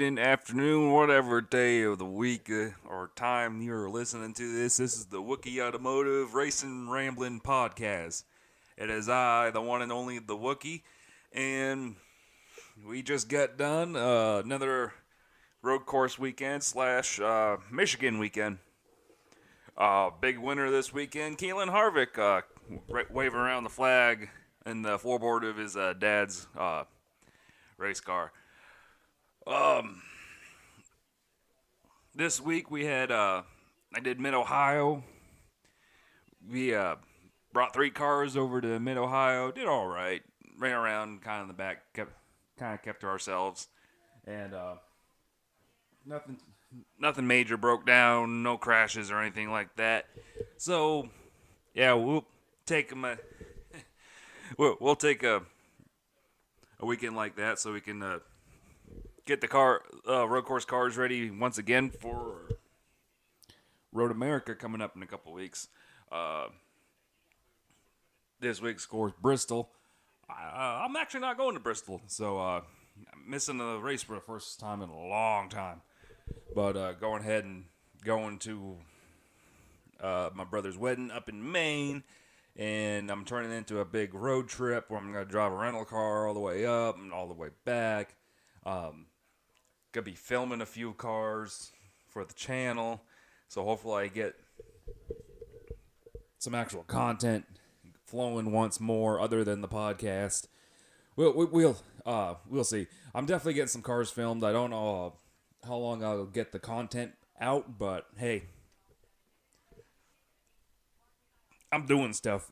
evening, afternoon, whatever day of the week or time you're listening to this. This is the Wookie Automotive Racin Ramblin podcast. It is I, the one and only the Wookie, and we just got done another road course weekend slash Michigan weekend. Big winner this weekend, Keelan Harvick, waving around the flag in the floorboard of his dad's race car. This week we had I did Mid Ohio. We brought 3 cars over to Mid Ohio. Did all right. Ran around kind of in the back. Kept to ourselves, and nothing major broke down. No crashes or anything like that. So yeah, we'll take we'll take a weekend like that so we can get the road course cars ready once again for Road America coming up in a couple weeks. This week's course, Bristol. I'm actually not going to Bristol, so I'm missing the race for the first time in a long time. But going ahead and going to my brother's wedding up in Maine, and I'm turning it into a big road trip where I'm going to drive a rental car all the way up and all the way back. Gonna be filming a few cars for the channel, so hopefully I get some actual content flowing once more, other than the podcast. We'll see. I'm definitely getting some cars filmed. I don't know how long I'll get the content out, but hey, I'm doing stuff.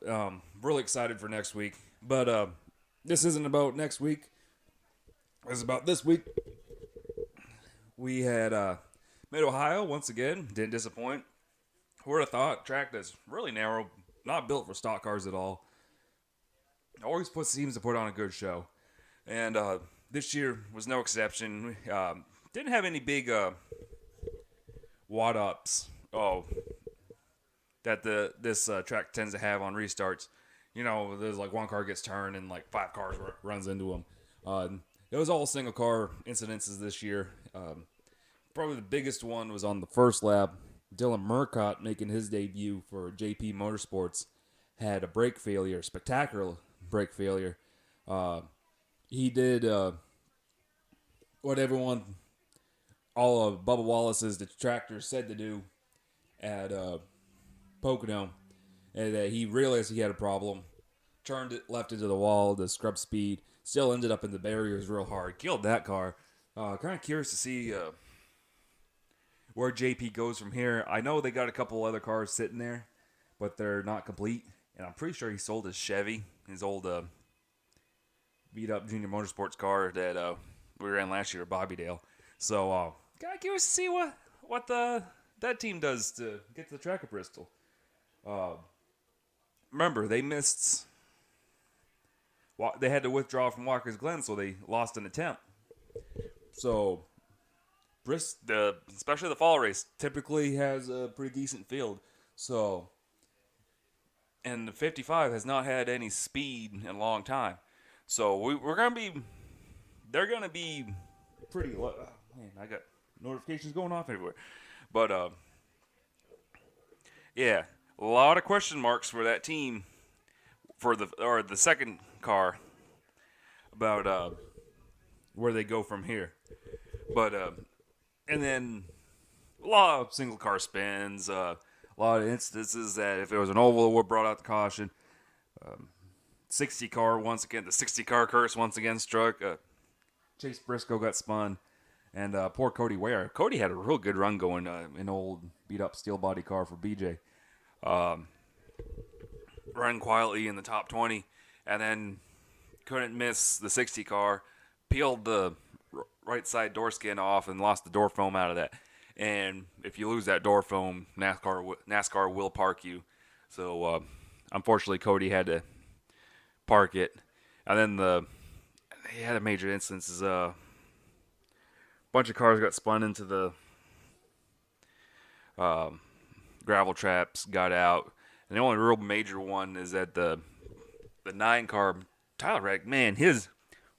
Really excited for next week, but this isn't about next week. It's about this week. We had Mid Ohio once again. Didn't disappoint. Who would have thought? Track that's really narrow, not built for stock cars at all. Always seems to put on a good show, and this year was no exception. Didn't have any big wad ups. That this track tends to have on restarts. You know, there's like one car gets turned and like 5 cars runs into them. It was all single car incidences this year. Probably the biggest one was on the first lap. Dylan Murcott, making his debut for JP Motorsports, had a brake failure, spectacular brake failure. He did what all of Bubba Wallace's detractors said to do at Pocono, and he realized he had a problem, turned it left into the wall to scrub speed, still ended up in the barriers real hard, killed that car. Kind of curious to see where JP goes from here. I know they got a couple other cars sitting there, but they're not complete. And I'm pretty sure he sold his Chevy, his old beat-up Junior Motorsports car that we ran last year at Bobbydale. So, kind of curious to see what that team does to get to the track at Bristol. Remember, they missed... They had to withdraw from Walker's Glen, so they lost an attempt. So... especially the fall race, typically has a pretty decent field. So, and the 55 has not had any speed in a long time. So they're gonna be pretty. Man, I got notifications going off everywhere. But yeah, a lot of question marks for that team for the second car about where they go from here. But and then a lot of single car spins, a lot of instances that if it was an oval, it would have brought out the caution. 60 car once again, the 60 car curse once again struck. Chase Briscoe got spun, and poor Cody Ware. Cody had a real good run going in old beat up steel body car for BJ. Run quietly in the top 20, and then couldn't miss the 60 car. Peeled the right side door skin off and lost the door foam out of that. And if you lose that door foam, NASCAR will park you. So unfortunately, Cody had to park it. And then they had a major instance. A bunch of cars got spun into the gravel traps, got out. And the only real major one is that the 9 car Tyler Reddick, man, his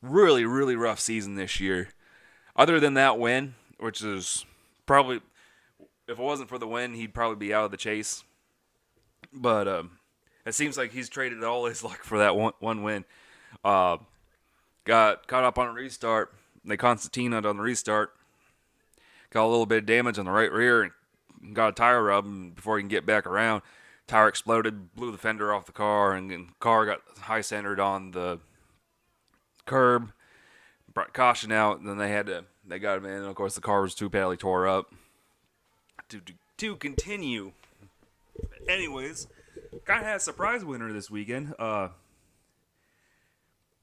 really, really rough season this year. Other than that win, which is probably, if it wasn't for the win, he'd probably be out of the chase. But it seems like he's traded all his luck for that one win. Got caught up on a restart. They concertinaed on the restart. Got a little bit of damage on the right rear and got a tire rub before he can get back around. Tire exploded, blew the fender off the car, and the car got high centered on the curb. Brought caution out, and then they got him in. And of course, the car was too badly tore up. To continue. Anyways, kind of had a surprise winner this weekend.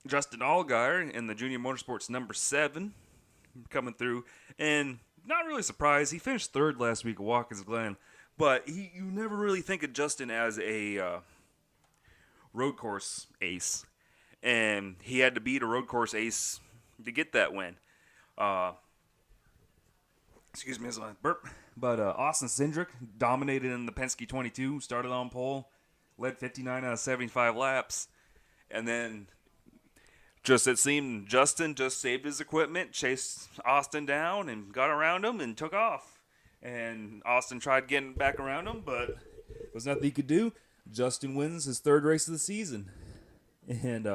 Justin Allgaier in the Junior Motorsports number 7 coming through, and not really surprised. He finished 3rd last week at Watkins Glen, but you never really think of Justin as a road course ace, and he had to beat a road course ace to get that win. Excuse me as I burp. But Austin Cindric dominated in the Penske 22, started on pole, led 59 out of 75 laps, and then it seemed Justin just saved his equipment, chased Austin down, and got around him and took off. And Austin tried getting back around him, but there was nothing he could do. Justin wins his 3rd race of the season. And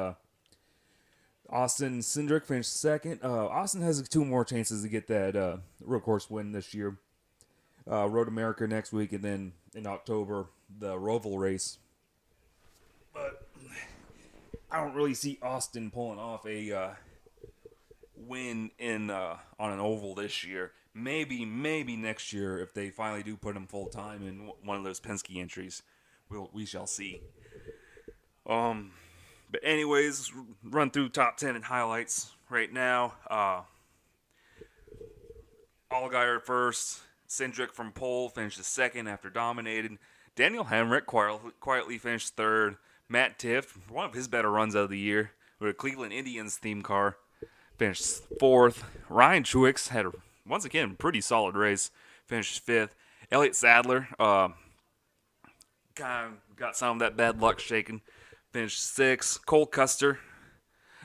Austin Cindric finished 2nd. Austin has 2 more chances to get that road course win this year. Road America next week, and then in October, the Roval race. But I don't really see Austin pulling off a win on an oval this year. Maybe next year if they finally do put him full time in one of those Penske entries. We shall see. But anyways, run through top 10 and highlights right now. Allgaier first. Cindric from pole finished 2nd after dominating. Daniel Hemrick quietly finished 3rd. Matt Tifft, one of his better runs of the year, with a Cleveland Indians theme car, finished 4th. Ryan Truex had, once again, pretty solid race, finished 5th. Elliott Sadler kind of got some of that bad luck shaken, finished 6th. Cole Custer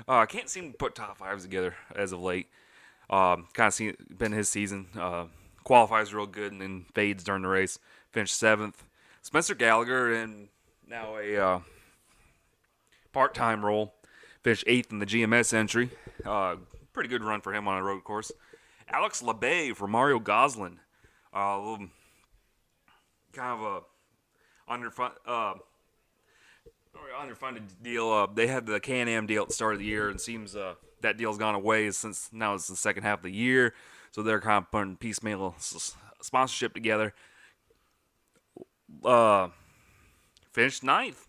can't seem to put top 5s together as of late. Kind of been his season. Qualifies real good and then fades during the race. Finished 7th. Spencer Gallagher in now a part-time role. Finished 8th in the GMS entry. Pretty good run for him on a road course. Alex LeBay for Mario Goslin. Kind of a underfunded deal. They had the Can-Am deal at the start of the year, and it seems that deal's gone away since now it's the second half of the year. So they're kind of putting piecemeal sponsorship together. Finished 9th.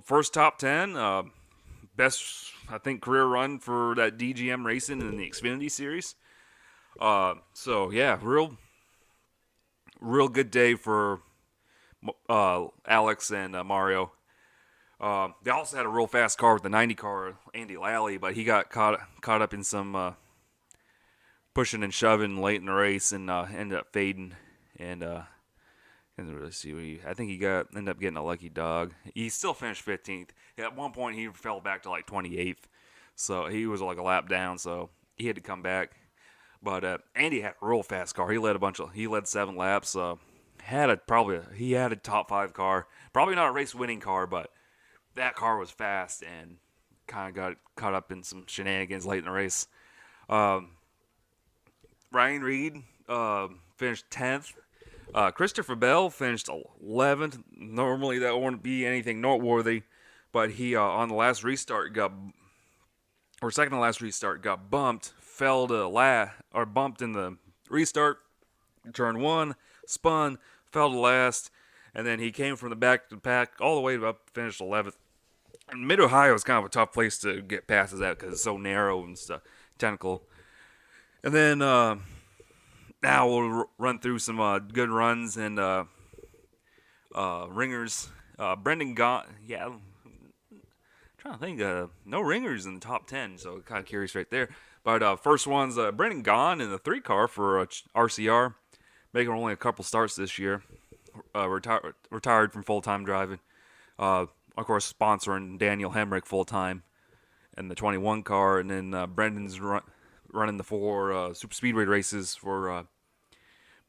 First top 10. Best, I think, career run for that DGM Racing in the Xfinity Series. So, yeah, real good day for Alex and Mario. They also had a real fast car with the 90 car, Andy Lally, but he got caught up in some pushing and shoving late in the race and ended up fading. And can't really see I think he ended up getting a lucky dog. He still finished 15th. At one point, he fell back to like 28th, so he was like a lap down. So he had to come back. But Andy had a real fast car. He led 7 laps. He had a top 5 car. Probably not a race winning car, but that car was fast and kind of got caught up in some shenanigans late in the race. Ryan Reed finished 10th. Christopher Bell finished 11th. Normally that wouldn't be anything noteworthy, but he on the last restart second to last restart got bumped, bumped in the restart, turn 1, spun, fell to last, and then he came from the back to the pack all the way up, finished 11th. And Mid-Ohio is kind of a tough place to get passes at because it's so narrow and stuff, technical. And then now we'll run through some good runs and ringers. Brendan Gaughan, I'm trying to think, no ringers in the top 10, so kind of curious right there. But first one's Brendan Gaughan in the 3 car for RCR, making only a couple starts this year. Retired from full-time driving. Of course, sponsoring Daniel Hemrick full-time in the 21 car, and then Brendan's running the 4 super speedway races for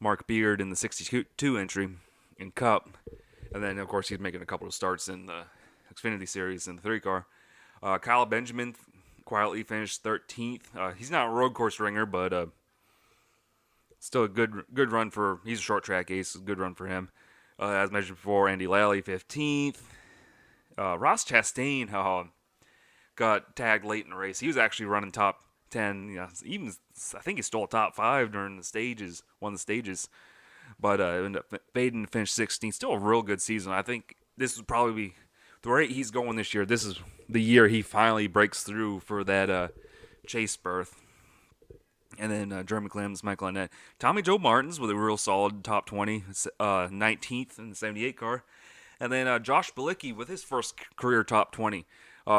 Mark Beard in the 62 entry in Cup. And then, of course, he's making a couple of starts in the Xfinity Series in the 3-car. Kyle Benjamin quietly finished 13th. He's not a road course ringer, but still a good run for. He's a short track ace. A good run for him. As mentioned before, Andy Lally 15th. Ross Chastain got tagged late in the race. He was actually running top 10. Even I think he stole top 5 during the stages, one of the stages, but ended up fading to finish 16th. Still a real good season. I think this would probably be the rate he's going this year. This is the year he finally breaks through for that chase berth. And then Jeremy Clemens, Michael Annett. Tommy Joe Martins with a real solid top 20, 19th in the 78 car. And then Josh Bilicki with his first career top 20,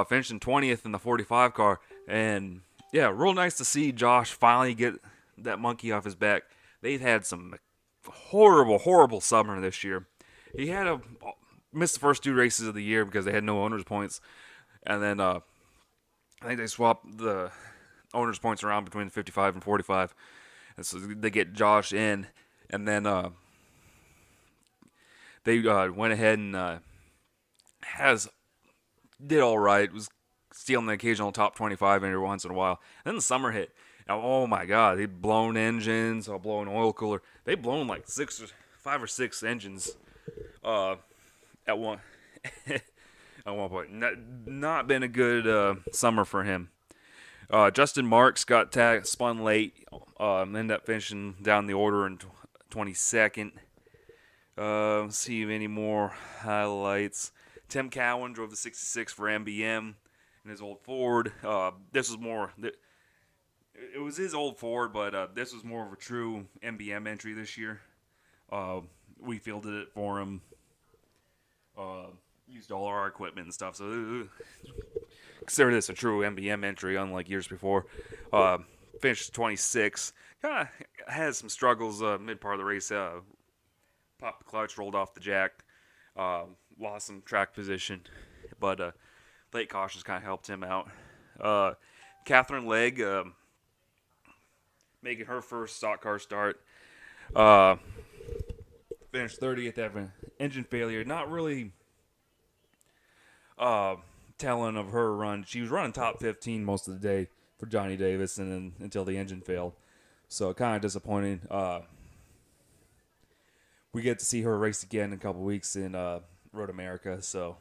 finishing 20th in the 45 car. And yeah, real nice to see Josh finally get that monkey off his back. They've had some horrible summer this year. He had missed the first 2 races of the year because they had no owner's points. And then I think they swapped the owner's points around between 55 and 45. And so they get Josh in. And then they went ahead and did all right. Was stealing the occasional top 25 every once in a while. And then the summer hit. Now, oh my God, they'd blown engines, blown oil cooler. They'd blown like 5 or 6 engines at one point. Not been a good summer for him. Justin Marks got spun late. Ended up finishing down the order in 22nd. Let's see any more highlights. Tim Cowan drove the 66 for MBM in his old Ford. This was more. It was his old Ford, but this was more of a true MBM entry this year. We fielded it for him. Used all our equipment and stuff. So consider this a true MBM entry, unlike years before. Finished 26. Kind of has some struggles mid part of the race. Popped the clutch, rolled off the jack, lost some track position, but late cautions kind of helped him out. Catherine Legg making her first stock car start. Finished 30th after an engine failure. Not really telling of her run. She was running top 15 most of the day for Johnny Davis, and then until the engine failed. So kind of disappointing. We get to see her race again in a couple weeks in Road America. So,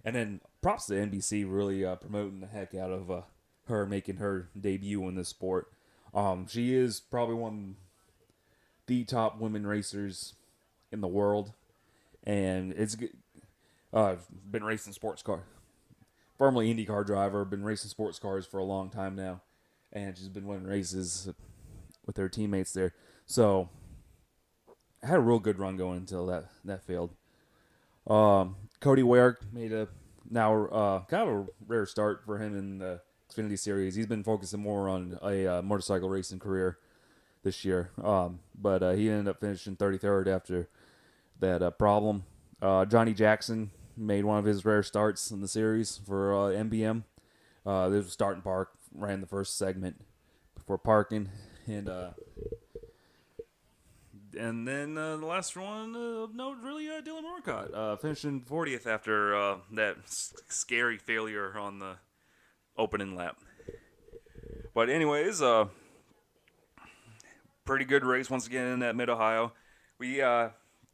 and then props to NBC really promoting the heck out of her making her debut in this sport. She is probably one of the top women racers in the world, and it's been racing sports car. Formerly IndyCar driver, been racing sports cars for a long time now, and she's been winning races with her teammates there. So, I had a real good run going until that failed. Cody Ware made a kind of a rare start for him in the Xfinity Series. He's been focusing more on a motorcycle racing career this year, but he ended up finishing 33rd after that problem. Johnny Jackson made one of his rare starts in the series for MBM. This was start and park, ran the first segment before parking, and then the last one of note, really, Dylan Morcott, finishing 40th after that scary failure on the opening lap. But anyways, pretty good race once again in that Mid-Ohio. We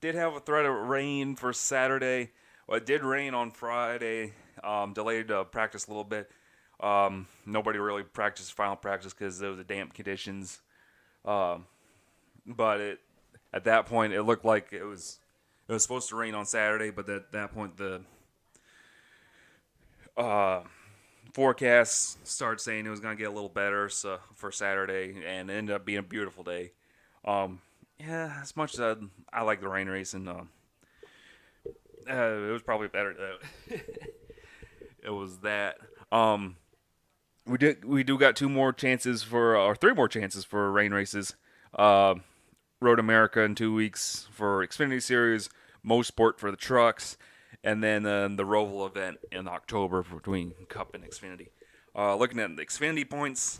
did have a threat of rain for Saturday. Well, it did rain on Friday, delayed practice a little bit. Nobody really practiced final practice because there was the damp conditions. But at that point, it looked like it was supposed to rain on Saturday, but at that point, the forecast started saying it was going to get a little better for Saturday, and it ended up being a beautiful day. Yeah, as much as I like the rain racing, it was probably better though. It was that. We do got 3 more chances for rain races. Road America in 2 weeks for Xfinity Series, Mosport for the trucks, and then the Roval event in October between Cup and Xfinity. Looking at the Xfinity points,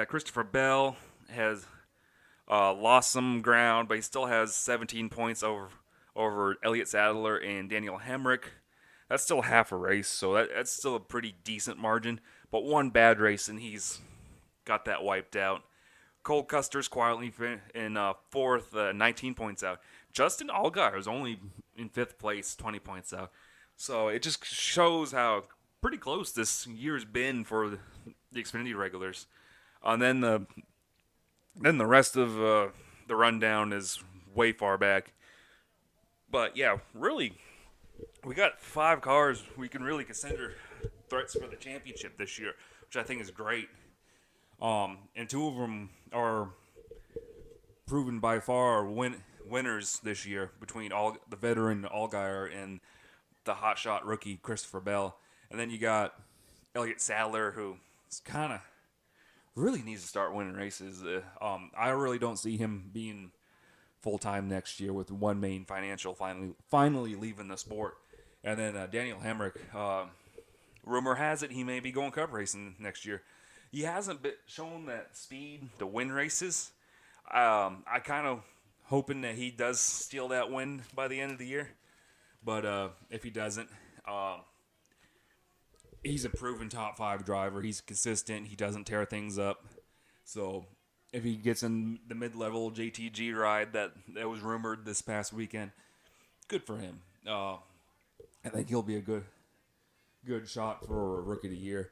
Christopher Bell has lost some ground, but he still has 17 points over Elliott Sadler and Daniel Hemrick. That's still half a race, so that's still a pretty decent margin. But one bad race, and he's got that wiped out. Cole Custer's quietly in fourth, 19 points out. Justin Allgaier is only in fifth place, 20 points out. So it just shows how pretty close this year's been for the Xfinity regulars. And then the rest of the rundown is way far back. But yeah, really, we got 5 cars we can really consider threats for the championship this year, which I think is great. And 2 of them are proven by far winners this year between the veteran Allgaier and the hotshot rookie Christopher Bell. And then you got Elliott Sadler, who is kind of really needs to start winning races. I really don't see him being full-time next year with one main financial finally leaving the sport. And then Daniel Hemrick, rumor has it he may be going cup racing next year. He hasn't shown that speed to win races. I kind of hoping that he does steal that win by the end of the year. But if he doesn't, he's a proven top 5 driver. He's consistent. He doesn't tear things up. So if he gets in the mid-level JTG ride that was rumored this past weekend, good for him. I think he'll be a good shot for Rookie of the Year.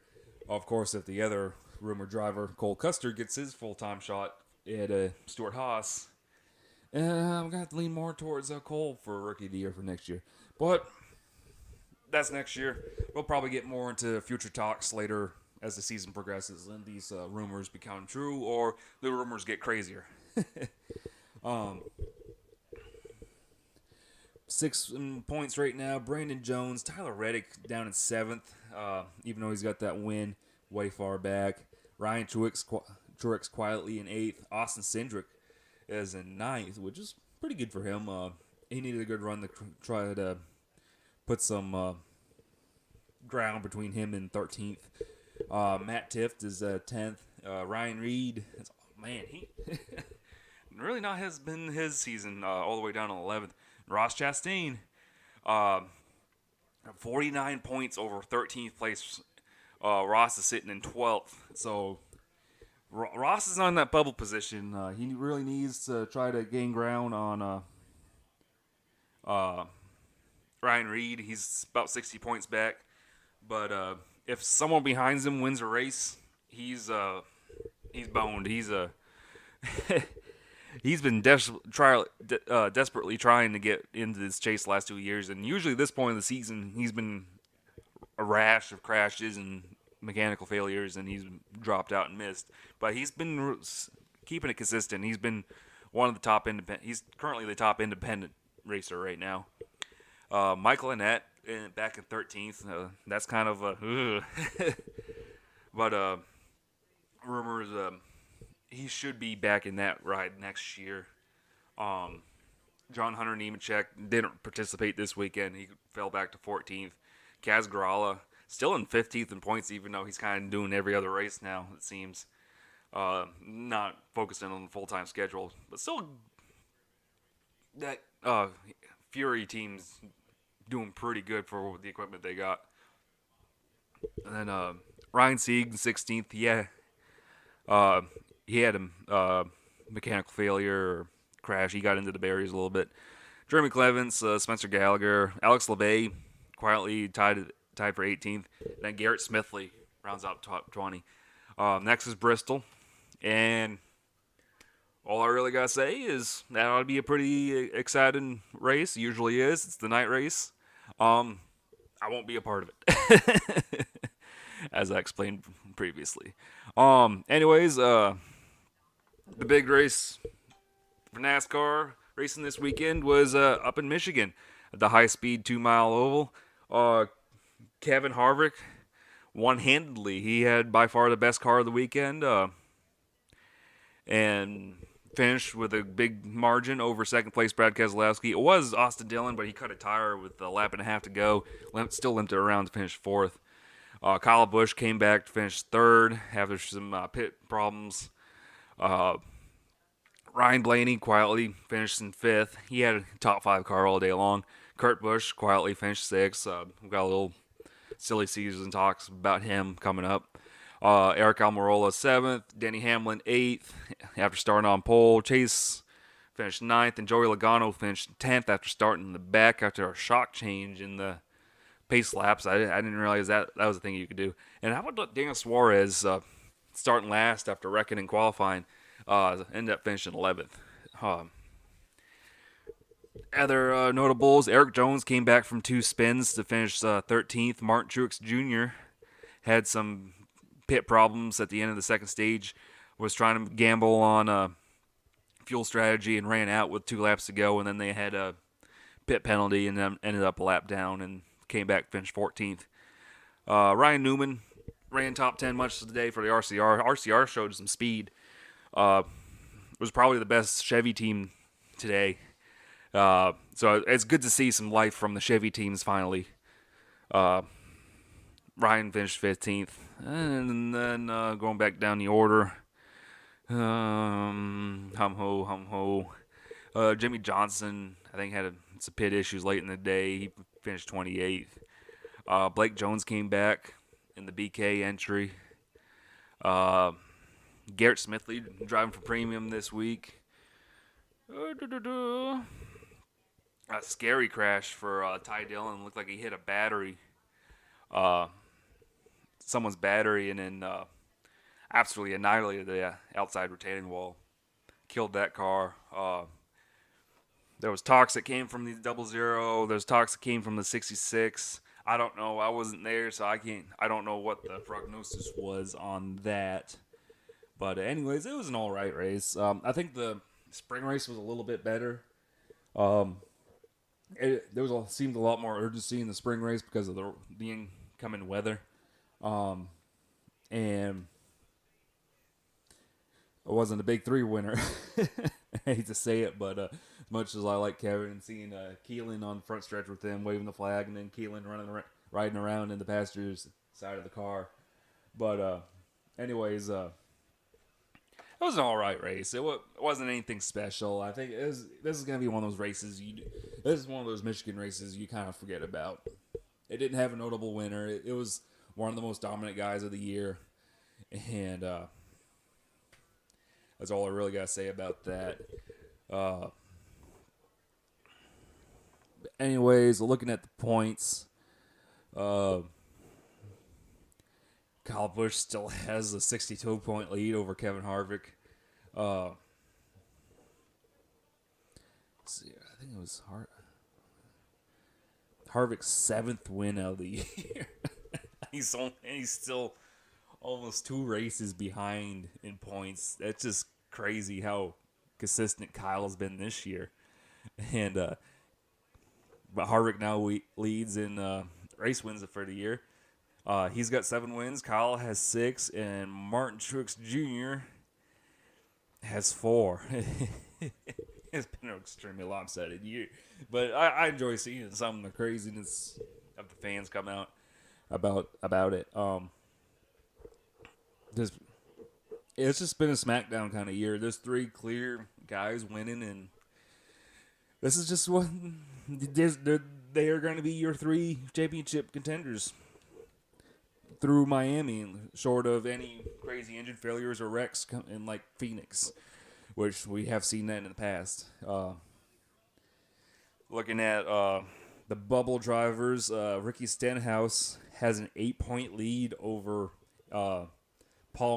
Of course, if the other rumored driver, Cole Custer, gets his full-time shot at Stuart Haas, I'm going to have to lean more towards Cole for Rookie of the Year for next year. But that's next year. We'll probably get more into future talks later as the season progresses and these rumors become true or the rumors get crazier. 6 points right now. Brandon Jones, Tyler Reddick down in 7th, even though he's got that win way far back. Ryan Truex quietly in 8th. Austin Cindric is in 9th, which is pretty good for him. He needed a good run to try to put some ground between him and 13th. Matt Tifft is 10th. Ryan Reed, he really not has been his season all the way down to 11th. Ross Chastain, 49 points over 13th place. Ross is sitting in 12th. So Ross is on that bubble position. He really needs to try to gain ground on Ryan Reed. He's about 60 points back. But if someone behind him wins a race, he's boned. He's been desperately trying to get into this chase the last 2 years, and usually at this point in the season, he's been a rash of crashes and mechanical failures, and he's dropped out and missed. But he's been keeping it consistent. He's been one of the top independent. He's currently the top independent racer right now. Michael Annett back in 13th. That's kind of a but rumors he should be back in that ride next year. John Hunter Nemechek didn't participate this weekend. He fell back to 14th. Kaz Grala still in 15th in points, even though he's kind of doing every other race now, it seems. Not focusing on the full-time schedule. But still, that Fury team's doing pretty good for the equipment they got. And then Ryan Sieg, 16th. Yeah. He had a mechanical failure or crash. He got into the barriers a little bit. Jeremy Clevens, Spencer Gallagher, Alex LeBay quietly tied for 18th. Then Garrett Smithley rounds out top 20. Next is Bristol. And all I really got to say is that ought to be a pretty exciting race. It usually is. It's the night race. I won't be a part of it. As I explained previously. Anyways, the big race for NASCAR racing this weekend was up in Michigan at the high-speed 2-mile oval. Kevin Harvick one-handedly. He had by far the best car of the weekend and finished with a big margin over second-place Brad Keselowski. It was Austin Dillon, but he cut a tire with a lap and a half to go. Still limped it around to finish 4th. Kyle Busch came back to finish third after some pit problems. Ryan Blaney quietly finished in fifth. He had a top 5 car all day long. Kurt Busch quietly finished sixth. We've got a little silly season talks about him coming up. Eric Almirola 7th. Denny Hamlin 8th after starting on pole. Chase finished 9th. And Joey Logano finished 10th after starting in the back after a shock change in the pace laps. I didn't realize that was a thing you could do. And how about Daniel Suarez starting last after wrecking in qualifying? Ended up finishing 11th. Other notables, Eric Jones came back from 2 spins to finish 13th. Martin Truex Jr. had some pit problems at the end of the second stage. Was trying to gamble on fuel strategy and ran out with 2 laps to go. And then they had a pit penalty and then ended up a lap down and came back, finished 14th. Ryan Newman ran top 10 much of the day for the RCR. RCR showed some speed. Was probably the best Chevy team today. So it's good to see some life from the Chevy teams finally. Ryan finished 15th. And then going back down the order. Hum ho. Jimmy Johnson, I think, had some pit issues late in the day. He finished 28th. Blake Jones came back in the BK entry. Garrett Smithley driving for Premium this week. A scary crash for Ty Dillon. Looked like he hit a battery. Someone's battery, and then absolutely annihilated the outside retaining wall. Killed that car. There was talks that came from the 00. There's talks that came from the 66. I don't know. I wasn't there, so I don't know what the prognosis was on that. But anyways, it was an all right race. I think the spring race was a little bit better. Seemed a lot more urgency in the spring race because of the incoming weather. And it wasn't a big 3 winner. I hate to say it, but as much as I like Kevin and seeing Keelan on the front stretch with him waving the flag, and then Keelan riding around in the passenger's side of the car. But anyways, it was an all right race. It wasn't anything special. I think this is going to be one of those races. This is one of those Michigan races you kind of forget about. It didn't have a notable winner. It was one of the most dominant guys of the year. And that's all I really got to say about that. Anyways, looking at the points, Kyle Busch still has a 62-point lead over Kevin Harvick. Let's see, I think it was Harvick's 7th win of the year. He's still almost 2 races behind in points. That's just crazy how consistent Kyle's been this year. And but Harvick now leads in race wins for the year. He's got 7 wins. Kyle has 6, and Martin Truex Jr. has 4. It's been an extremely lopsided year, but I enjoy seeing some of the craziness of the fans come out about it. It's just been a SmackDown kind of year. There's 3 clear guys winning, and this is just what they are going to be your 3 championship contenders through Miami, short of any crazy engine failures or wrecks in like Phoenix, which we have seen that in the past. Looking at the bubble drivers, Ricky Stenhouse has an 8-point lead over Paul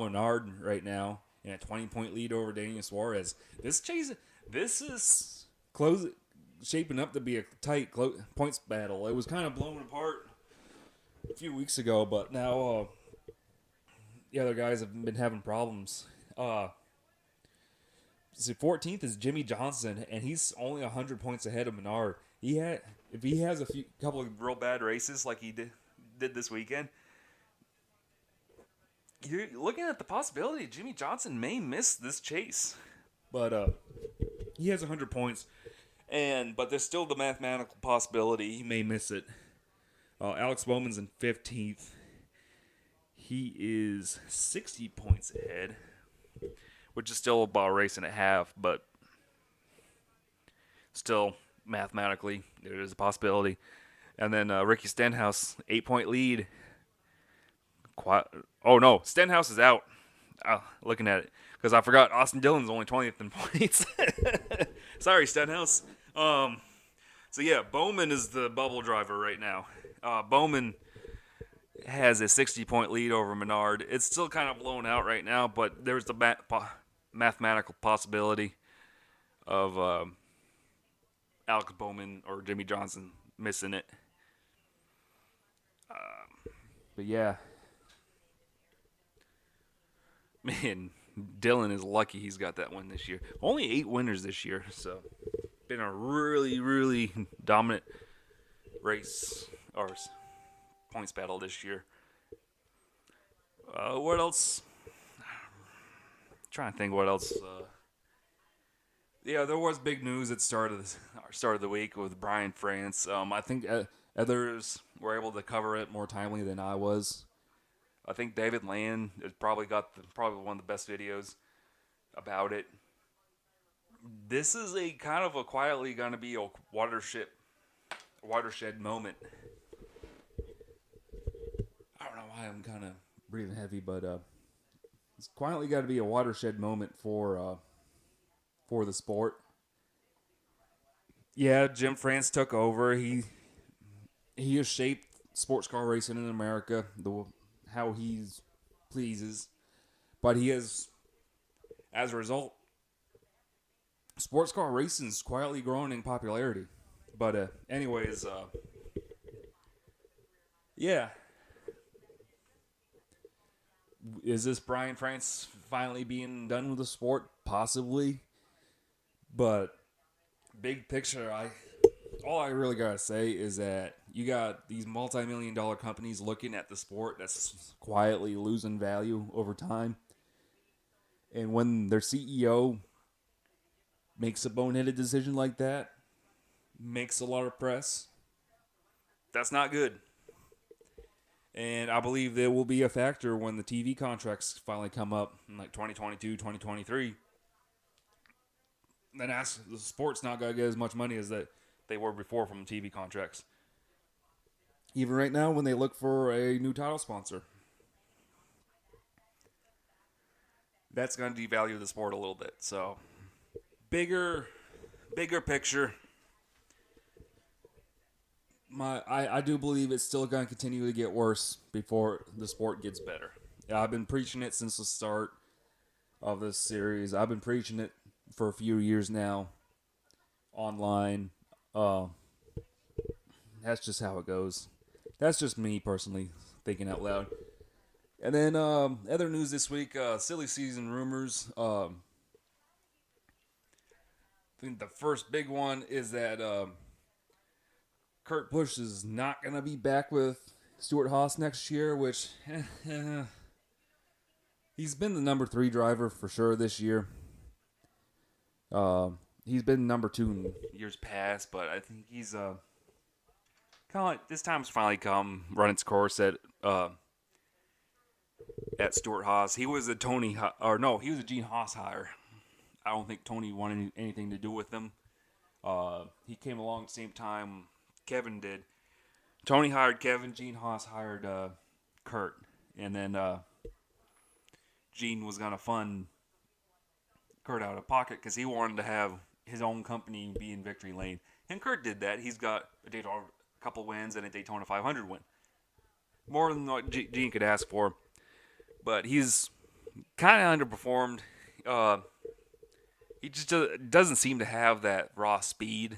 Menard right now, and a 20-point lead over Daniel Suarez. This is shaping up to be a tight points battle. It was kind of blown apart a few weeks ago, but now the other guys have been having problems. 14th is Jimmy Johnson, and he's only 100 points ahead of Menard. If he has a couple of real bad races like he did this weekend, you're looking at the possibility Jimmy Johnson may miss this chase. But he has 100 points, but there's still the mathematical possibility he may miss it. Alex Bowman's in 15th. He is 60 points ahead, which is still about a race and a half, but still mathematically there is a possibility. And then Ricky Stenhouse, 8-point lead. Oh no, Stenhouse is out. Looking at it because I forgot Austin Dillon's only 20th in points. Sorry, Stenhouse. So yeah, Bowman is the bubble driver right now. Bowman has a 60-point lead over Menard. It's still kind of blown out right now, but there's the mathematical possibility of Alex Bowman or Jimmy Johnson missing it. But yeah. Man, Dillon is lucky he's got that win this year. Only 8 winners this year, so been a really, really dominant race or points battle this year. What else? I'm trying to think what else. Yeah, there was big news at start of the week with Brian France. I think others were able to cover it more timely than I was. I think David Land has probably got probably one of the best videos about it. This is a kind of a quietly going to be a watershed moment. I don't know why I'm kind of breathing heavy, but it's quietly got to be a watershed moment for the sport. Yeah, Jim France took over. He has shaped sports car racing in America how he pleases, but he has, as a result, sports car racing is quietly growing in popularity. But anyways, yeah. Is this Brian France finally being done with the sport? Possibly. But big picture, all I really gotta say is that you got these multi-million-dollar companies looking at the sport that's quietly losing value over time. And when their CEO makes a boneheaded decision like that, makes a lot of press, that's not good. And I believe there will be a factor when the TV contracts finally come up in like 2022, 2023. Then the sport's not going to get as much money as they were before from TV contracts. Even right now when they look for a new title sponsor. That's going to devalue the sport a little bit. So, bigger picture. I do believe it's still going to continue to get worse before the sport gets better. I've been preaching it since the start of this series. I've been preaching it for a few years now online. That's just how it goes. That's just me personally thinking out loud. And then other news this week, silly season rumors. I think the first big one is that Kurt Busch is not going to be back with Stewart-Haas next year, which he's been the number 3 driver for sure this year. He's been number 2 in years past, but I think he's kind of like this time's finally come, run its course at Stewart-Haas. He was a he was a Gene Haas hire. I don't think Tony wanted anything to do with him. He came along at the same time Kevin did. Tony hired Kevin, Gene Haas hired Kurt, and then Gene was going to fund Kurt out of pocket because he wanted to have his own company be in victory lane. And Kurt did that. He's got a couple wins and a Daytona 500 win. More than what Gene could ask for. But he's kind of underperformed. He just doesn't seem to have that raw speed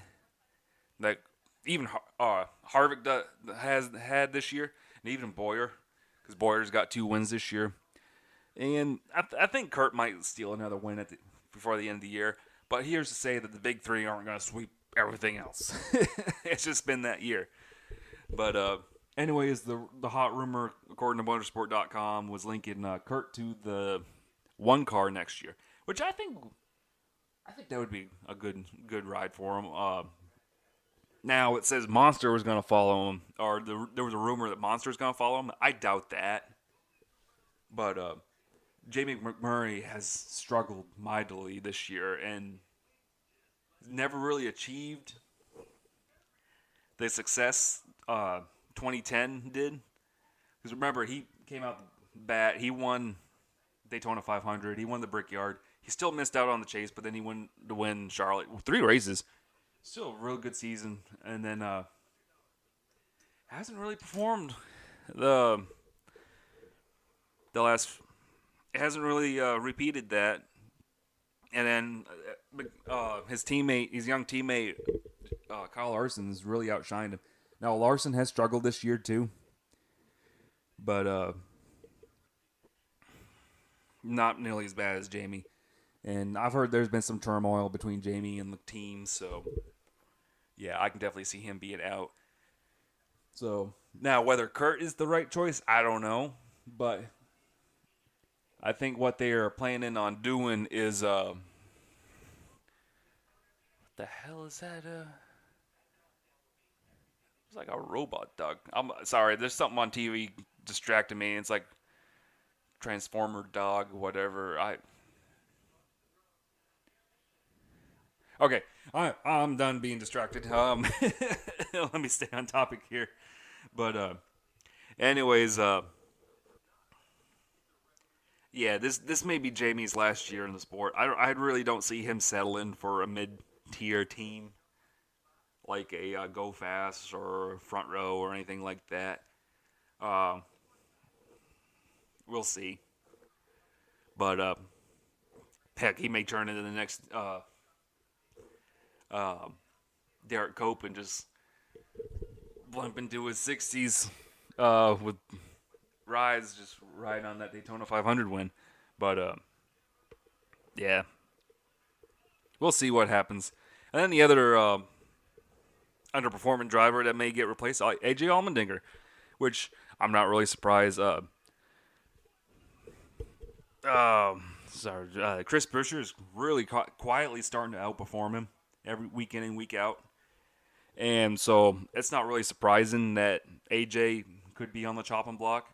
that even Harvick has had this year, and even Boyer, because Boyer's got 2 wins this year. And I think Kurt might steal another win before the end of the year. But here's to say that the big 3 aren't going to sweep everything else. It's just been that year. But anyways, the hot rumor, according to motorsport.com, was linking Kurt to the 1 car next year, which I think that would be a good ride for him. Now it says Monster was going to follow him, or there was a rumor that Monster was going to follow him. I doubt that. But Jamie McMurray has struggled mightily this year and never really achieved the success 2010 did. Because remember, he came out the bat. He won Daytona 500. He won the Brickyard. He still missed out on the chase, but then he won to win Charlotte. 3 races. Still a real good season. And then hasn't really performed the last. It hasn't really repeated that. And then his young teammate, Kyle Larson, has really outshined him. Now Larson has struggled this year too, but not nearly as bad as Jamie. And I've heard there's been some turmoil between Jamie and the team, so yeah, I can definitely see him being out. So now whether Kurt is the right choice, I don't know, but I think what they are planning on doing is what the hell is that? It's like a robot dog. I'm sorry, there's something on TV distracting me. It's like Transformer dog, whatever. Okay, I'm done being distracted. Let me stay on topic here. But anyways, yeah, this may be Jamie's last year in the sport. I really don't see him settling for a mid-tier team like a Go Fast or Front Row or anything like that. We'll see. But heck, he may turn into the next Derek Cope and just blimp into his 60s with rides, just riding on that Daytona 500 win. But yeah, we'll see what happens. And then the other underperforming driver that may get replaced, AJ Allmendinger, which I'm not really surprised. Chris Buescher is really quietly starting to outperform him every week in and week out. And so it's not really surprising that AJ could be on the chopping block.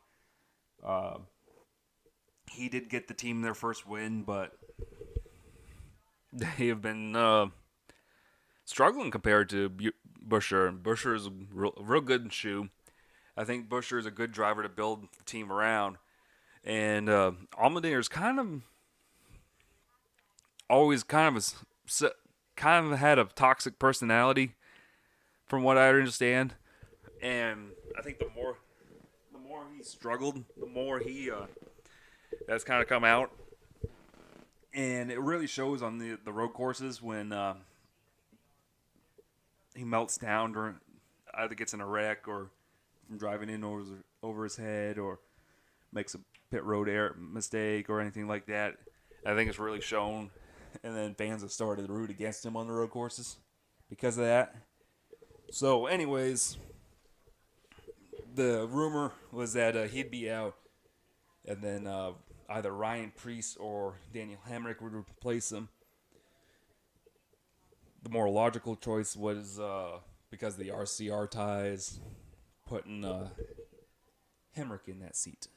He did get the team their first win, but they have been struggling compared to Buescher. Buescher is a real good shoe. I think Buescher is a good driver to build the team around. And Allmendinger's always kind of had a toxic personality, from what I understand. And I think the more he struggled, the more he has kind of come out. And it really shows on the road courses when he melts down during, either gets in a wreck or from driving in over his head or makes a pit road mistake or anything like that. I think it's really shown. And then fans have started to root against him on the road courses because of that. So anyways, the rumor was that he'd be out, and then either Ryan Preece or Daniel Hemrick would replace him. The more logical choice was, because of the RCR ties, putting Hemrick in that seat.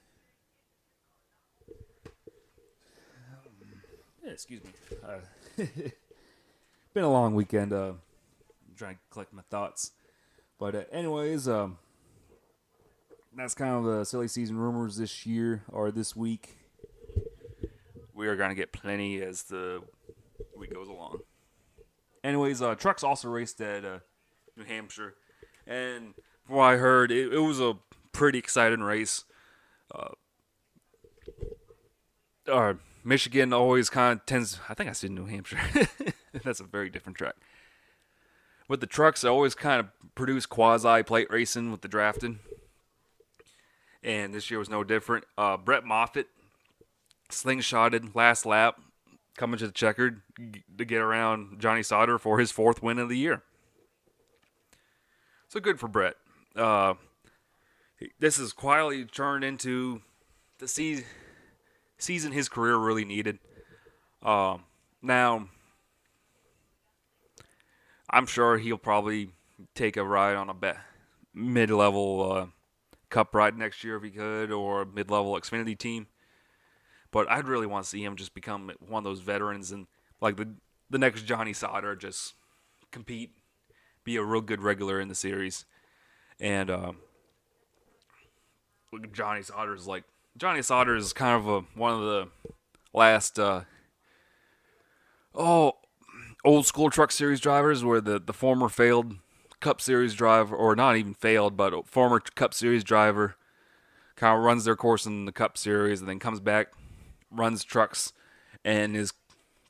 Excuse me. Been a long weekend. Trying to collect my thoughts. But anyways, that's kind of the silly season rumors this year or this week. We are going to get plenty as the week goes along. Anyways, trucks also raced at New Hampshire. And from what I heard, it was a pretty exciting race. Michigan always kind of tends... I think I said New Hampshire. That's a very different track. But the trucks always kind of produce quasi-plate racing with the drafting. And this year was no different. Brett Moffitt slingshotted last lap, coming to the checkered to get around Johnny Sauter for his 4th win of the year. So good for Brett. This has quietly turned into the season his career really needed. Now, I'm sure he'll probably take a ride on a mid-level cup ride next year if he could, or a mid-level Xfinity team. But I'd really want to see him just become one of those veterans and like the next Johnny Sauter, just compete, be a real good regular in the series. And Johnny Sauter is kind of one of the last old school truck series drivers, where the former failed Cup Series driver, or not even failed, but former Cup Series driver, kind of runs their course in the Cup Series and then comes back, runs trucks, and is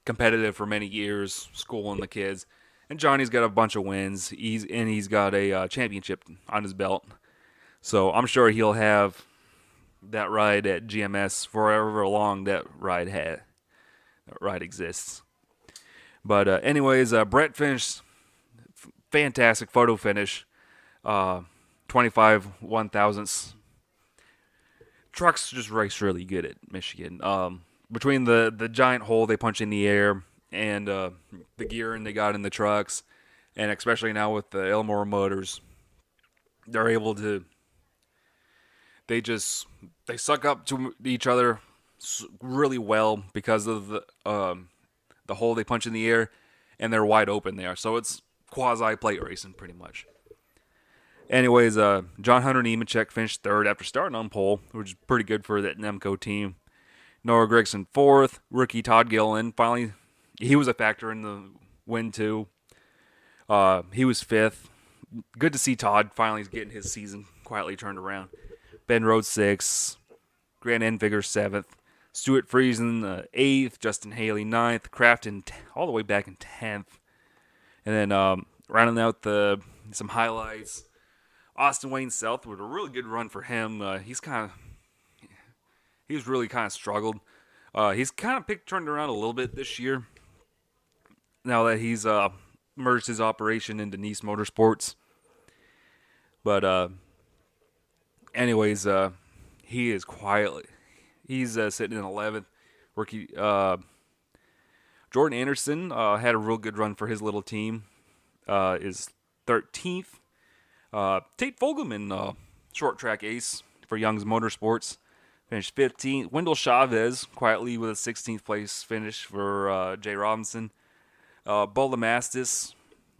competitive for many years, schooling the kids. And Johnny's got a bunch of wins. He's got a championship on his belt. So I'm sure he'll have that ride at GMS for however long that ride exists. But anyways, Brett finished fantastic photo finish. 25 1,000ths. Trucks just race really good at Michigan. Between the giant hole they punch in the air and the gearing they got in the trucks, and especially now with the Elmore motors, they're able to. They suck up to each other really well because of the hole they punch in the air, and they're wide open there. So it's quasi plate racing pretty much. Anyways, John Hunter Nemechek finished third after starting on pole, which is pretty good for that Nemco team. Noah Gragson fourth. Rookie Todd Gillen, finally, he was a factor in the win too. He was fifth. Good to see Todd finally getting his season quietly turned around. Ben Rhodes sixth. Grant Enfiger seventh. Stuart Friesen eighth. Justin Haley ninth. Crafton all the way back in 10th. And then rounding out some highlights, Austin Wayne South with a really good run for him. He's really kind of struggled. He's kind of turned around a little bit this year, now that he's merged his operation into Nice Motorsports. But anyways, he is quietly. He's sitting in 11th. Rookie Jordan Anderson had a real good run for his little team. Is 13th. Tate Fogelman, short track ace for Young's Motorsports, finished 15th. Wendell Chavez quietly with a 16th place finish for Jay Robinson. Bola Mastis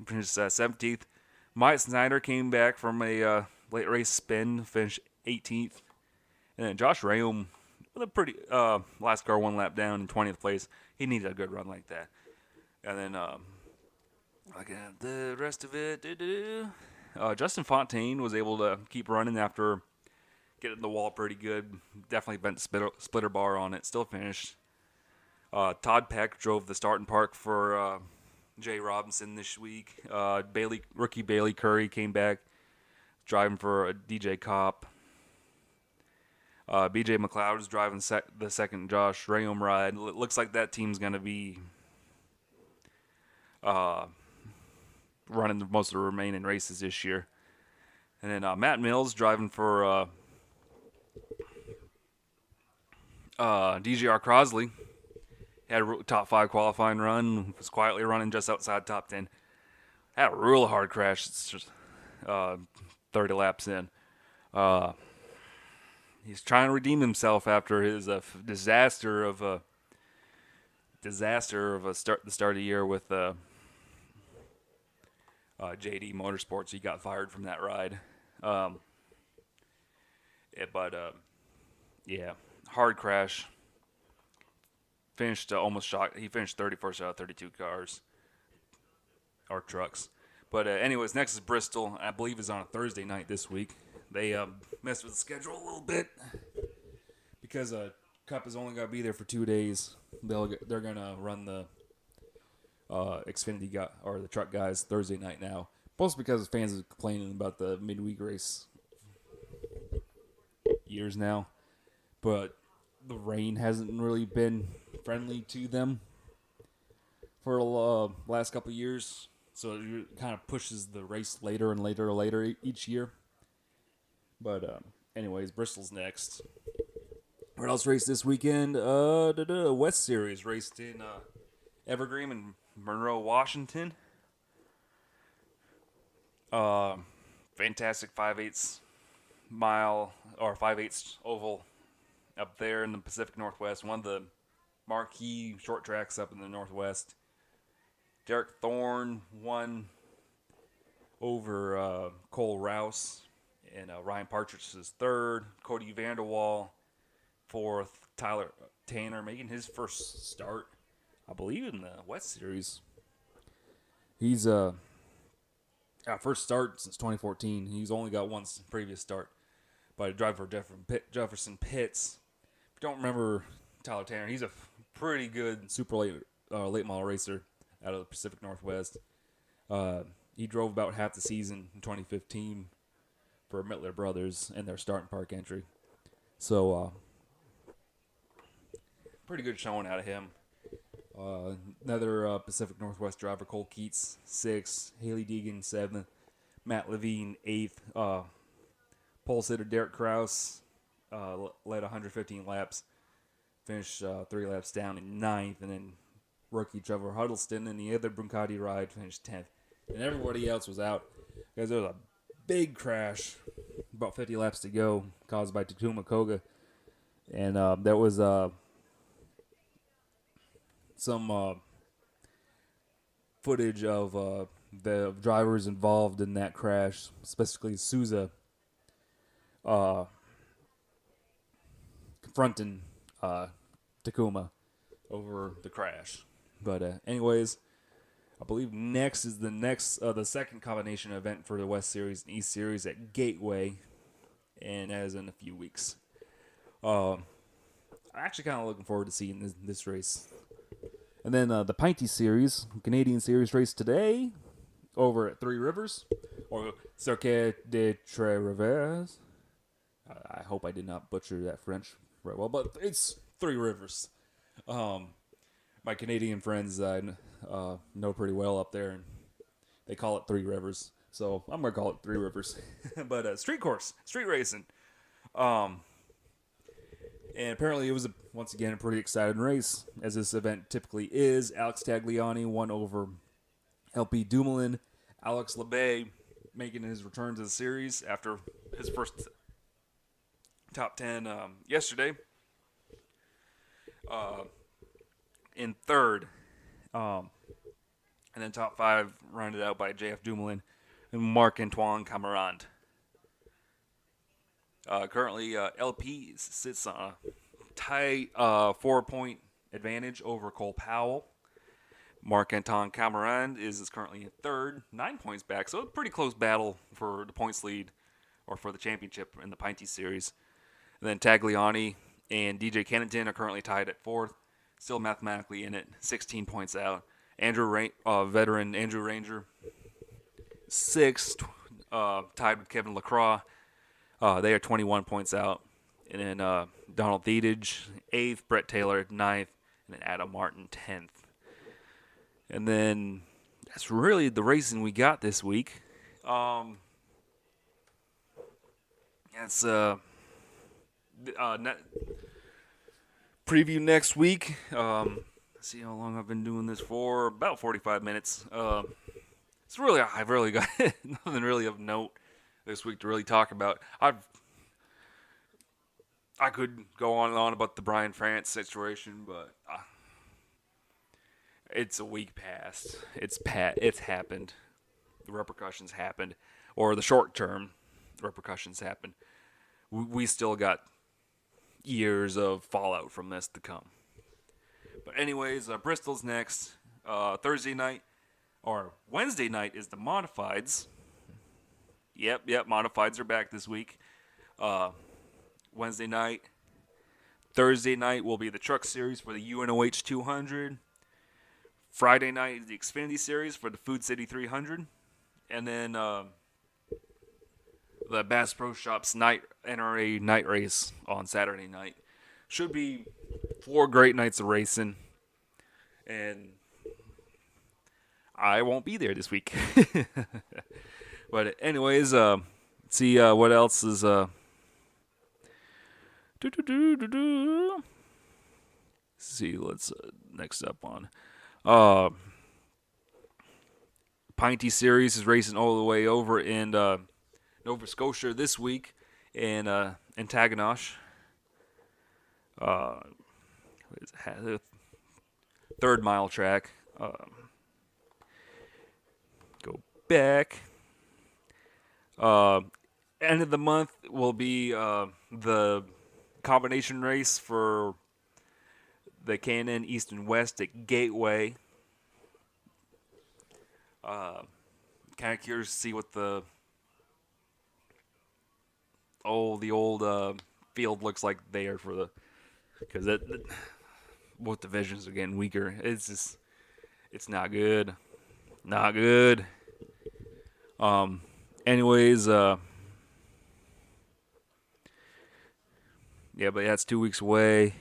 finished 17th. Mike Snyder came back from a late race spin, finished 18th. And then Josh Rayum with a pretty last car one lap down in 20th place. He needed a good run like that. And then the rest of it. Justin Fontaine was able to keep running after getting the wall pretty good. Definitely bent splitter bar on it. Still finished. Todd Peck drove the starting park for Jay Robinson this week. Rookie Bailey Curry came back driving for DJ Kopp. BJ McLeod is driving the second Josh Rayum ride. Looks like that team's going to be running most of the remaining races this year. And then Matt Mills driving for DGR Crosley. Had a top 5 qualifying run. Was quietly running just outside top 10. Had a real hard crash. It's just 30 laps in. He's trying to redeem himself after his disaster of the start of the year with JD Motorsports. He got fired from that ride. Hard crash. Finished almost shocked. He finished 31st out of 32 cars or trucks. But anyways, next is Bristol. I believe is on a Thursday night this week. They messed with the schedule a little bit because Cup is only going to be there for 2 days. They're going to run the Xfinity or the truck guys Thursday night now. Mostly because fans are complaining about the midweek race years now. But the rain hasn't really been friendly to them for the last couple of years. So it kind of pushes the race later and later each year. But anyways, Bristol's next. What else raced this weekend? West Series raced in Evergreen and Monroe, Washington. Fantastic 5/8 mile or 5/8 oval up there in the Pacific Northwest, one of the marquee short tracks up in the Northwest. Derek Thorne won over Cole Rouse, and Ryan Partridge is third. Cody Vanderwall fourth. Tyler Tanner making his first start, I believe, in the West Series. He's first start since 2014. He's only got one previous start by a driver Jefferson Pitts. If you don't remember Tyler Tanner, he's a pretty good super late model racer out of the Pacific Northwest. He drove about half the season in 2015 for Mittler Brothers in their starting park entry. So, pretty good showing out of him. Another Pacific Northwest driver, Cole Keats, 6th. Haley Deegan, 7th. Matt Levine, 8th. Pole sitter Derek Kraus led 115 laps. Finished 3 laps down in 9th. And then rookie Trevor Huddleston in the other Bruncati ride finished 10th. And everybody else was out because there was a big crash about 50 laps to go caused by Takuma Koga. And there was some footage of the drivers involved in that crash, specifically Souza, confronting Takuma over the crash. But anyways, I believe next is the second combination event for the West Series and East Series at Gateway, and that is in a few weeks. I'm actually kind of looking forward to seeing this race. And then the Pinty Series, Canadian Series race today over at Three Rivers, or Circuit de Tres Rivers. I hope I did not butcher that French right well, but it's Three Rivers. My Canadian friends I know pretty well up there, and they call it Three Rivers. So I'm going to call it Three Rivers. But street course, street racing. And apparently it was, once again, a pretty exciting race, as this event typically is. Alex Tagliani won over LP Dumoulin. Alex Labbe making his return to the series after his first top 10 yesterday. In third. And then top 5 rounded out by JF Dumoulin and Marc-Antoine Camarand. Currently, LP sits on a tight 4-point advantage over Cole Powell. Marc-Antoine Camarand is currently in third, 9 points back. So a pretty close battle for the points lead or for the championship in the Pinty Series. And then Tagliani and DJ Kennington are currently tied at fourth, still mathematically in it, 16 points out. Veteran Andrew Ranger, 6th, tied with Kevin LaCroix. They are 21 points out. And then Donald Thedage, 8th. Brett Taylor, 9th. And then Adam Martin, 10th. And then that's really the racing we got this week. That's preview next week. See how long I've been doing this for. About 45 minutes. I've really got nothing really of note this week to really talk about. I could go on and on about the Brian France situation, but it's a week past. It's happened. The repercussions happened, or the short-term repercussions happened. We still got years of fallout from this to come. But anyways, Bristol's next. Thursday night, or Wednesday night, is the Modifieds. Yep, Modifieds are back this week. Wednesday night. Thursday night will be the Truck Series for the UNOH 200. Friday night is the Xfinity Series for the Food City 300. And then the Bass Pro Shops NRA night race on Saturday night. Should be 4 great nights of racing. And I won't be there this week. But anyways, see what else is... See, let's next up on Pinty Series is racing all the way over in Nova Scotia this week in Antagonish. uh, the 3rd mile track. Go back. Uh, End of the month will be the combination race for the K&N East and West at Gateway. Kind of curious to see what the old field looks like there for the, because both divisions are getting weaker. It's not good, not good. Anyways, yeah, but that's 2 weeks away.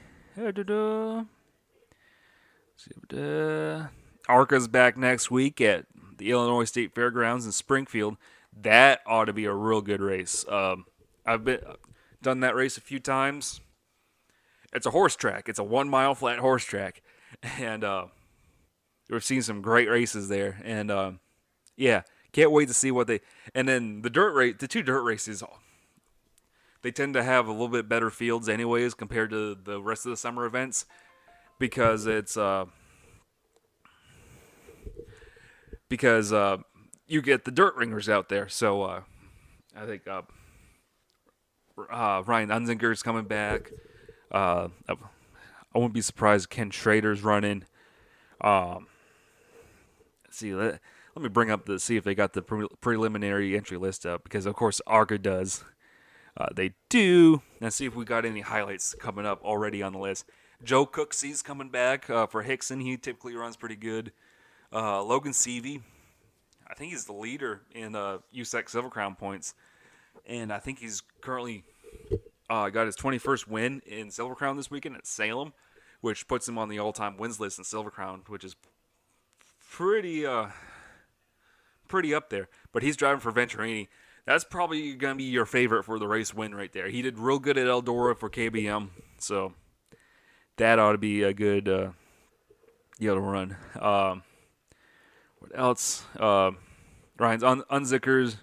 ARCA's back next week at the Illinois State Fairgrounds in Springfield. That ought to be a real good race. I've done that race a few times. It's a horse track. It's a 1 mile flat horse track, and we've seen some great races there. And yeah, can't wait to see what they. And then the the 2 dirt races, they tend to have a little bit better fields, anyways, compared to the rest of the summer events, because you get the dirt ringers out there. So I think Ryan Unzinger's coming back. I wouldn't be surprised if Ken Schrader's running. Let's see, let me bring up see if they got the preliminary entry list up, because of course ARCA does. They do. Let's see if we got any highlights coming up already on the list. Joe Cooksey's coming back for Hickson. He typically runs pretty good. Logan Seavey, I think he's the leader in USAC Silver Crown points, and I think he's currently got his 21st win in Silver Crown this weekend at Salem, which puts him on the all-time wins list in Silver Crown, which is pretty up there. But he's driving for Venturini. That's probably going to be your favorite for the race win right there. He did real good at Eldora for KBM, so that ought to be a good run. What else? Ryan's Unzicker's.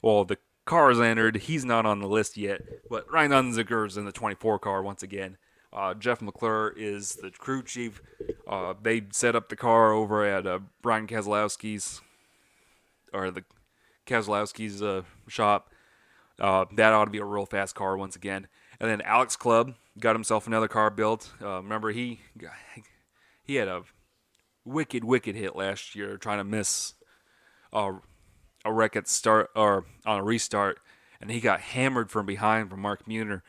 Well, the car's entered. He's not on the list yet, but Ryan Unzicker's in the 24 car once again. Jeff McClure is the crew chief. They set up the car over at Brian Keselowski's, or the Keselowski's shop. That ought to be a real fast car once again. And then Alex Clubb got himself another car built. Remember, he had a wicked hit last year trying to miss a wreck at start or on a restart, and he got hammered from behind from Mark Muner.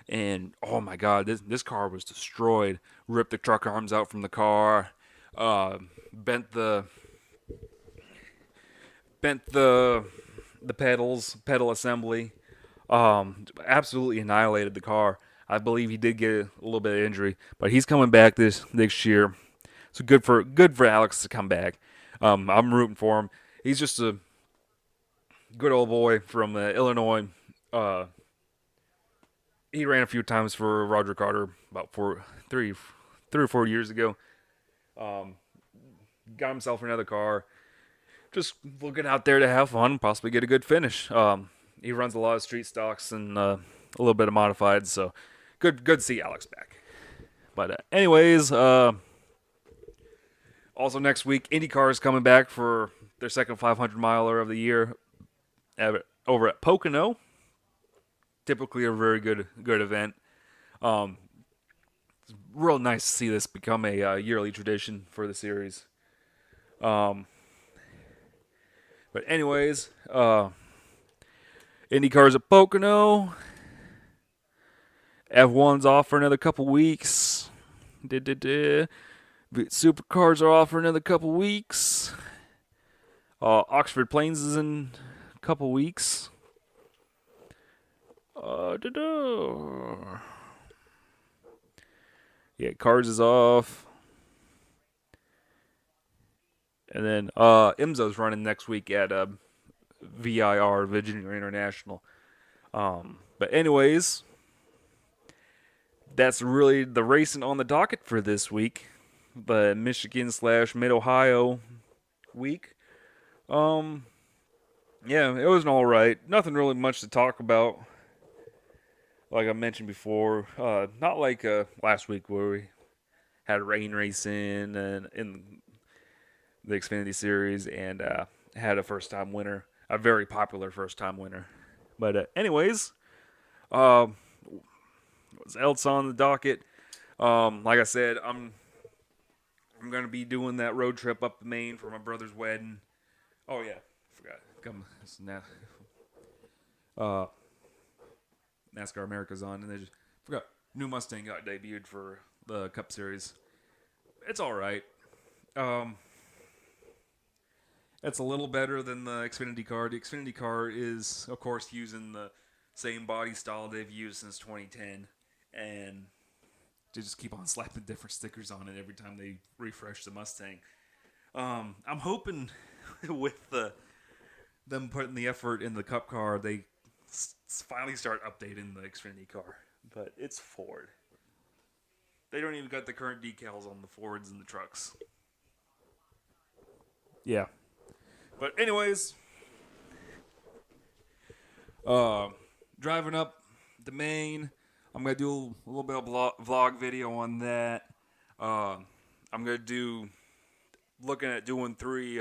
And oh my God, this car was destroyed. Ripped the truck arms out from the car, bent the pedal assembly. Absolutely annihilated the car. I believe he did get a little bit of injury, but he's coming back this next year. So good for Alex to come back. I'm rooting for him. He's just a good old boy from Illinois. He ran a few times for Roger Carter about 3 or 4 years ago. Got himself another car. Just looking out there to have fun and possibly get a good finish. He runs a lot of street stocks and a little bit of modified, so good to see Alex back. But anyways, also next week, IndyCar is coming back for their second 500-miler of the year over at Pocono. Typically a very good event. It's real nice to see this become a yearly tradition for the series. But anyways, IndyCar's at Pocono. F1's off for another couple weeks. Supercars are off for another couple weeks. Oxford Plains is in a couple weeks. Yeah, Cars is off. And then IMSA's running next week at VIR, Virginia International. But anyways, that's really the racing on the docket for this week. The Michigan / Mid-Ohio week. Yeah, it was all right. Nothing really much to talk about. like I mentioned before, not like last week where we had rain racing and in the Xfinity Series and had a first-time winner, a very popular first-time winner. But anyways, what's else on the docket? Like I said, I'm gonna be doing that road trip up to Maine for my brother's wedding. Oh yeah, forgot. Come now. NASCAR America's on, and they just forgot. New Mustang got debuted for the Cup Series. It's all right. It's a little better than the Xfinity car. The Xfinity car is, of course, using the same body style they've used since 2010, and they just keep on slapping different stickers on it every time they refresh the Mustang. I'm hoping with them putting the effort in the Cup car, they finally start updating the Xfinity car. But it's Ford. They don't even got the current decals on the Fords and the trucks. Yeah. But anyways, driving up to Maine, I'm going to do a little bit of vlog video on that. I'm going to do, looking at doing 3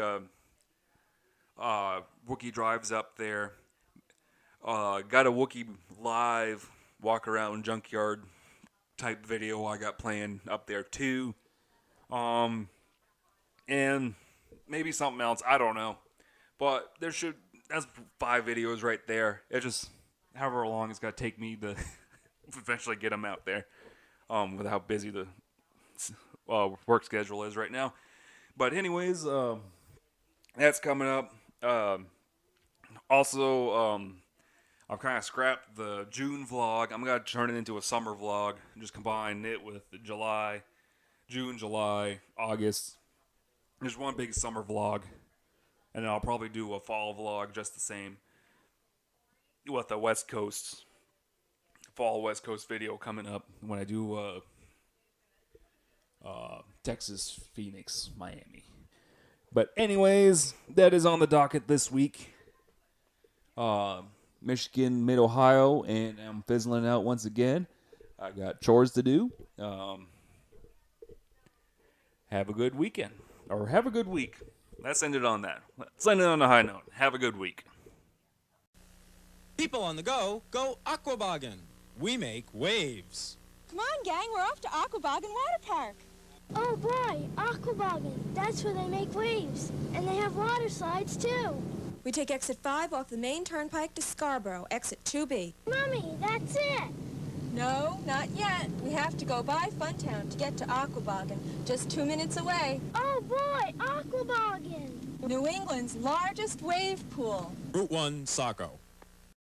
Wookie drives up there. Got a Wookie live walk around junkyard type video I got planned up there too. And maybe something else, I don't know. But that's 5 videos right there. It's just however long it's got to take me to eventually get them out there. With how busy the work schedule is right now. But anyways, that's coming up. Also, I've kind of scrapped the June vlog. I'm going to turn it into a summer vlog. Just combine it with the June, July, August. There's one big summer vlog. And then I'll probably do a fall vlog just the same. With the fall West Coast video coming up when I do Texas, Phoenix, Miami. But anyways, that is on the docket this week. Michigan, Mid-Ohio, and I'm fizzling out once again. I got chores to do. Have a good weekend. Or have a good week. Let's end it on that. Let's end it on a high note. Have a good week. People on the go aquabogging. We make waves. Come on, gang, we're off to Aquaboggin Water Park. Oh boy, aquabogging. That's where they make waves. And they have water slides too. We take exit 5 off the main turnpike to Scarborough, exit 2B. Mommy, that's it. No, not yet. We have to go by Funtown to get to Aquaboggin, just 2 minutes away. Oh boy, aquabogging. New England's largest wave pool. Route 1, Saco.